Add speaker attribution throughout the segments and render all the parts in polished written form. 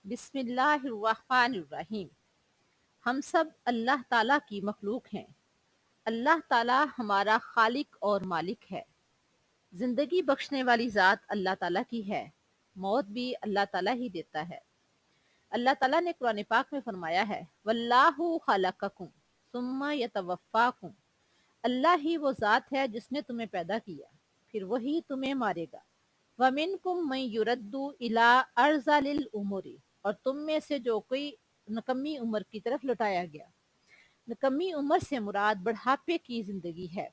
Speaker 1: بسم اللہ الرحمن الرحیم۔ ہم سب اللہ تعالیٰ کی مخلوق ہیں۔ اللہ تعالیٰ ہمارا خالق اور مالک ہے۔ زندگی بخشنے والی ذات اللہ تعالیٰ کی ہے، موت بھی اللہ تعالیٰ ہی دیتا ہے۔ اللہ تعالیٰ نے قرآن پاک میں فرمایا ہے واللہ خلقکم ثم یتوفاکم، اللہ ہی وہ ذات ہے جس نے تمہیں پیدا کیا، پھر وہی تمہیں مارے گا۔ وَمِنْكُمْ مَنْ يُرَدُّ إِلَىٰ أَرْذَلِ الْأُمُورِ، اور تم میں سے جو کوئی نکمی عمر کی طرف لوٹایا گیا۔ نکمی عمر سے مراد بڑھاپے کی زندگی ہے۔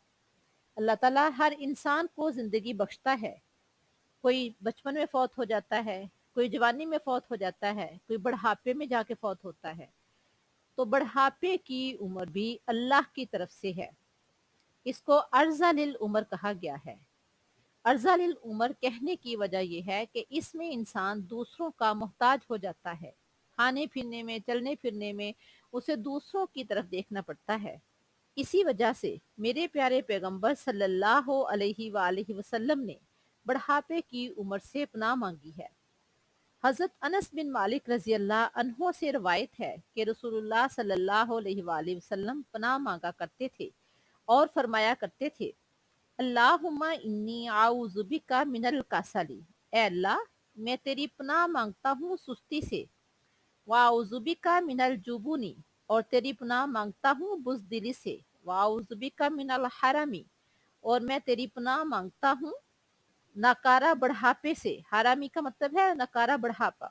Speaker 1: اللہ تعالیٰ ہر انسان کو زندگی بخشتا ہے۔ کوئی بچپن میں فوت ہو جاتا ہے، کوئی جوانی میں فوت ہو جاتا ہے، کوئی بڑھاپے میں جا کے فوت ہوتا ہے۔ تو بڑھاپے کی عمر بھی اللہ کی طرف سے ہے۔ اس کو ارذل العمر کہا گیا ہے۔ ارذل العمر کہنے کی وجہ یہ ہے کہ اس میں انسان دوسروں کا محتاج ہو جاتا ہے۔ کھانے پینے میں، چلنے پھرنے میں اسے دوسروں کی طرف دیکھنا پڑتا ہے۔ اسی وجہ سے میرے پیارے پیغمبر صلی اللہ علیہ وآلہ وسلم نے بڑھاپے کی عمر سے پناہ مانگی ہے۔ حضرت انس بن مالک رضی اللہ عنہ سے روایت ہے کہ رسول اللہ صلی اللہ علیہ وآلہ وسلم پناہ مانگا کرتے تھے اور فرمایا کرتے تھے اللہم انی اعوذ بک من الکسل، اے اللہ میں تیری پناہ مانگتا ہوں سستی سے، واعوذ بک من الجبن، اور تیری پناہ مانگتا ہوں بزدلی سے، واعوذ بک من الحرم، اور میں تیری پناہ مانگتا ہوں ناکارہ بڑھاپے سے۔ حرامی کا مطلب ہے ناکارہ بڑھاپا۔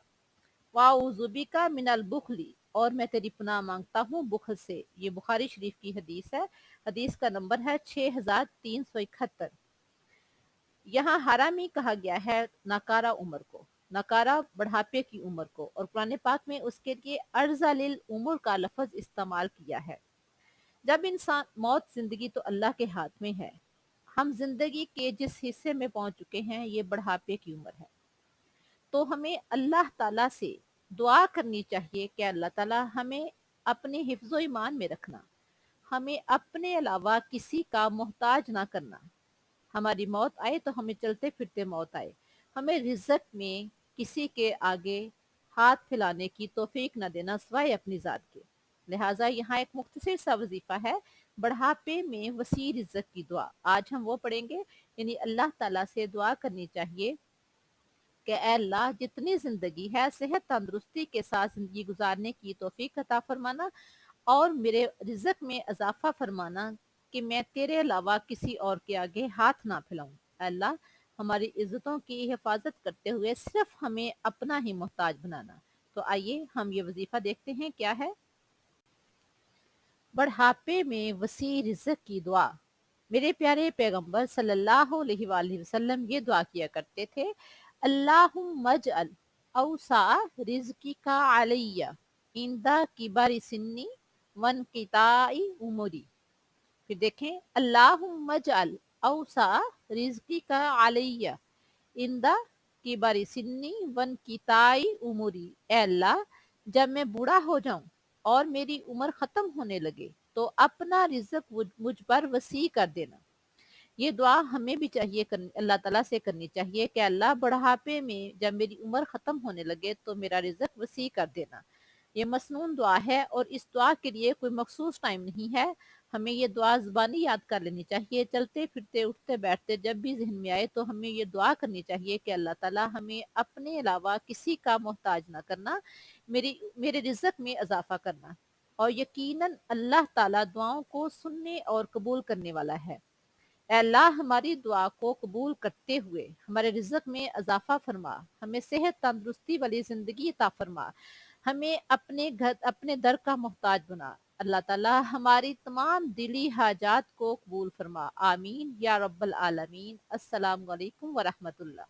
Speaker 1: واعوذ بک من البخل، اور میں تیری پناہ مانگتا ہوں بخل سے۔ یہ بخاری شریف کی حدیث ہے۔ حدیث کا نمبر ہے 6371۔ یہاں حرامی کہا گیا ہے ناکارہ عمر کو، ناکارہ بڑھاپے کی عمر کو، اور قرآن پاک میں اس کے لیے ارذل العمر کا لفظ استعمال کیا ہے۔ جب انسان موت زندگی تو اللہ کے ہاتھ میں ہے۔ ہم زندگی کے جس حصے میں پہنچ چکے ہیں یہ بڑھاپے کی عمر ہے، تو ہمیں اللہ تعالیٰ سے دعا کرنی چاہیے کہ اللہ تعالیٰ ہمیں اپنے حفظ و ایمان میں رکھنا، ہمیں اپنے علاوہ کسی کا محتاج نہ کرنا۔ ہماری موت آئے تو ہمیں چلتے پھرتے موت آئے، ہمیں رزق میں کسی کے آگے ہاتھ پھیلانے کی توفیق نہ دینا سوائے اپنی ذات کے۔ لہٰذا یہاں ایک مختصر سا وظیفہ ہے، بڑھاپے میں وسیع رزق کی دعا۔ آج ہم وہ پڑھیں گے، یعنی اللہ تعالیٰ سے دعا کرنی چاہیے کہ اے اللہ جتنی زندگی ہے صحت تندرستی کے ساتھ زندگی گزارنے کی توفیق عطا فرمانا، اور میرے رزق میں اضافہ فرمانا کہ میں تیرے علاوہ کسی اور کے آگے ہاتھ نہ پھیلاؤں۔ اے اللہ ہماری عزتوں کی حفاظت کرتے ہوئے صرف ہمیں اپنا ہی محتاج بنانا۔ تو آئیے ہم یہ وظیفہ دیکھتے ہیں کیا ہے۔ بڑھاپے میں وسیع رزق کی دعا۔ میرے پیارے پیغمبر صلی اللہ علیہ وآلہ وسلم یہ دعا کیا کرتے تھے اللہم اجعل اوسع رزقک علی عند کبر سنی وانقطاع عمری۔ پھر دیکھیں اللہم اجعل اوسع رزقک علی عند کبر سنی وانقطاع عمری، اے اللہ جب میں بوڑھا ہو جاؤں اور میری عمر ختم ہونے لگے تو اپنا رزق مجھ پر وسیع کر دینا۔ یہ دعا ہمیں بھی چاہیے اللہ تعالیٰ سے کرنی چاہیے کہ اللہ بڑھاپے میں جب میری عمر ختم ہونے لگے تو میرا رزق وسیع کر دینا۔ یہ مسنون دعا ہے اور اس دعا کے لیے کوئی مخصوص ٹائم نہیں ہے۔ ہمیں یہ دعا زبانی یاد کر لینی چاہیے، چلتے پھرتے اٹھتے بیٹھتے جب بھی ذہن میں آئے تو ہمیں یہ دعا کرنی چاہیے کہ اللہ تعالیٰ ہمیں اپنے علاوہ کسی کا محتاج نہ کرنا، میرے رزق میں اضافہ کرنا، اور یقیناً اللہ تعالیٰ دعاؤں کو سننے اور قبول کرنے والا ہے۔ اے اللہ ہماری دعا کو قبول کرتے ہوئے ہمارے رزق میں اضافہ فرما، ہمیں صحت تندرستی والی زندگی عطا فرما، ہمیں اپنے در کا محتاج بنا۔ اللہ تعالیٰ ہماری تمام دلی حاجات کو قبول فرما، آمین یا رب العالمین۔ السلام علیکم ورحمۃ اللہ۔